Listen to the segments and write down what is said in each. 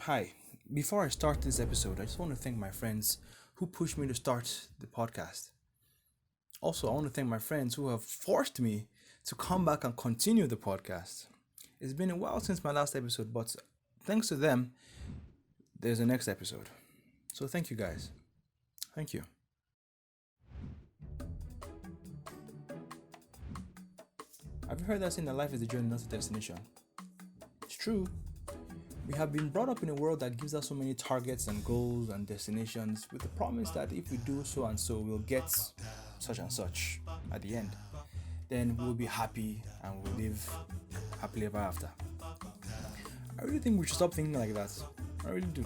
Hi, before I start this episode, I just want to thank my friends who pushed me to start the podcast. Also, I want to thank my friends who have forced me to come back and continue the podcast. It's been a while since my last episode, but thanks to them, there's a next episode. So thank you guys. Thank you. Have you heard that saying that life is a journey, not a destination? It's true. We have been brought up in a world that gives us so many targets and goals and destinations with the promise that if we do so and so, we'll get such and such at the end. Then we'll be happy and we'll live happily ever after. I really think we should stop thinking like that. I really do.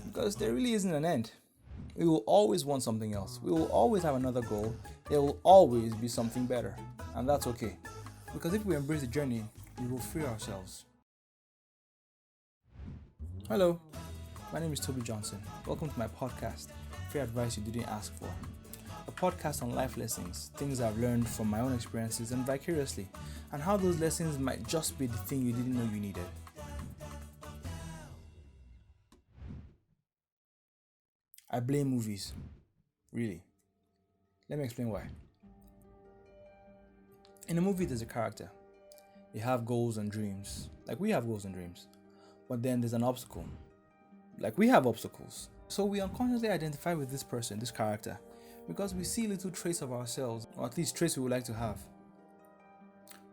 Because there really isn't an end. We will always want something else. We will always have another goal. There will always be something better. And that's okay. Because if we embrace the journey, we will free ourselves. Hello, my name is Toby Johnson. Welcome to my podcast, Free Advice You Didn't Ask For. A podcast on life lessons, things I've learned from my own experiences and vicariously, and how those lessons might just be the thing you didn't know you needed. I blame movies. Really. Let me explain why. In a movie, there's a character. They have goals and dreams, like we have goals and dreams. But then there's an obstacle. Like we have obstacles. So we unconsciously identify with this person, this character, because we see little traits of ourselves, or at least traits we would like to have.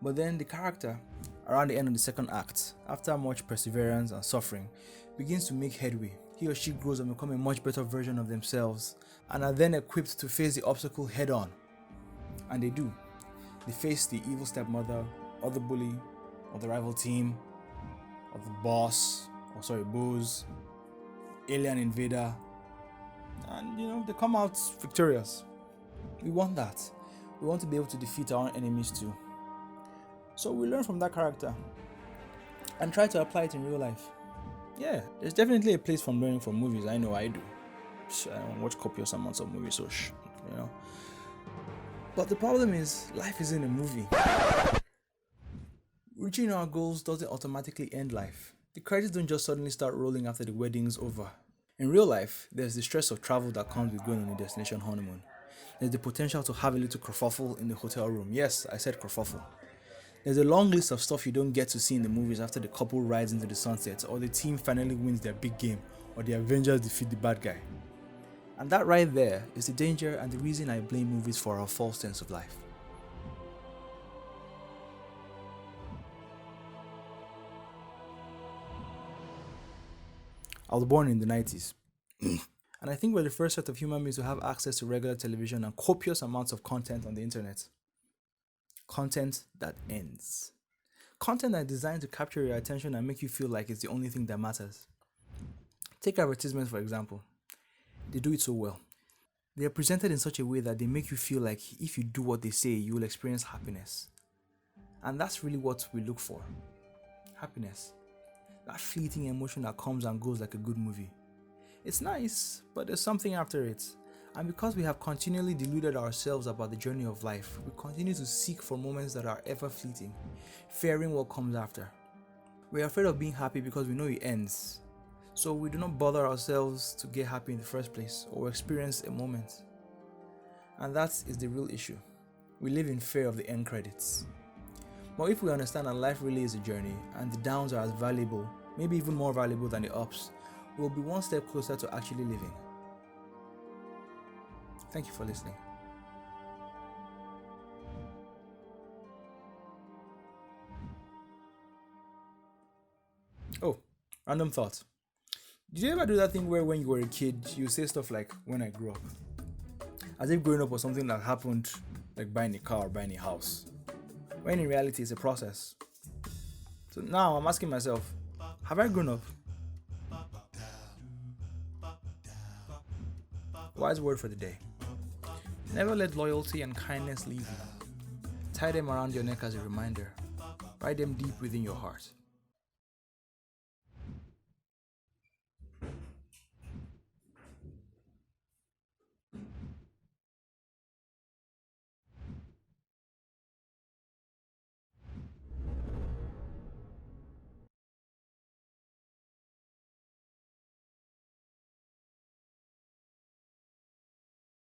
But then the character, around the end of the second act, after much perseverance and suffering, begins to make headway. He or she grows and becomes a much better version of themselves, and are then equipped to face the obstacle head on. And they do. They face the evil stepmother, or the bully, or the rival team, or the boss, boss, alien invader, and they come out victorious. We want that. We want to be able to defeat our own enemies too. So we learn from that character and try to apply it in real life. Yeah, there's definitely a place from learning from movies. I know I do. I don't watch copious amounts of movies, so But the problem is, life isn't a movie. Reaching our goals doesn't automatically end life. The credits don't just suddenly start rolling after the wedding's over. In real life, there's the stress of travel that comes with going on a destination honeymoon. There's the potential to have a little kerfuffle in the hotel room. Yes, I said kerfuffle. There's a long list of stuff you don't get to see in the movies after the couple rides into the sunset, or the team finally wins their big game, or the Avengers defeat the bad guy. And that right there is the danger and the reason I blame movies for our false sense of life. I was born in the 90s. And I think we're the first set of human beings to have access to regular television and copious amounts of content on the internet. Content that ends. Content that is designed to capture your attention and make you feel like it's the only thing that matters. Take advertisements, for example. They do it so well. They are presented in such a way that they make you feel like if you do what they say, you will experience happiness. And that's really what we look for. Happiness. That fleeting emotion that comes and goes like a good movie. It's nice, but there's something after it. And because we have continually deluded ourselves about the journey of life, we continue to seek for moments that are ever fleeting, fearing what comes after. We're afraid of being happy because we know it ends. So we do not bother ourselves to get happy in the first place or experience a moment. And that is the real issue. We live in fear of the end credits. But if we understand that life really is a journey and the downs are as valuable, maybe even more valuable than the ups, we'll be one step closer to actually living. Thank you for listening. Oh, random thought. Did you ever do that thing where when you were a kid, you say stuff like, when I grew up? As if growing up was something that happened, like buying a car or buying a house. When in reality, it's a process. So now I'm asking myself, have I grown up? Wise word for the day. Never let loyalty and kindness leave you. Tie them around your neck as a reminder. Write them deep within your heart.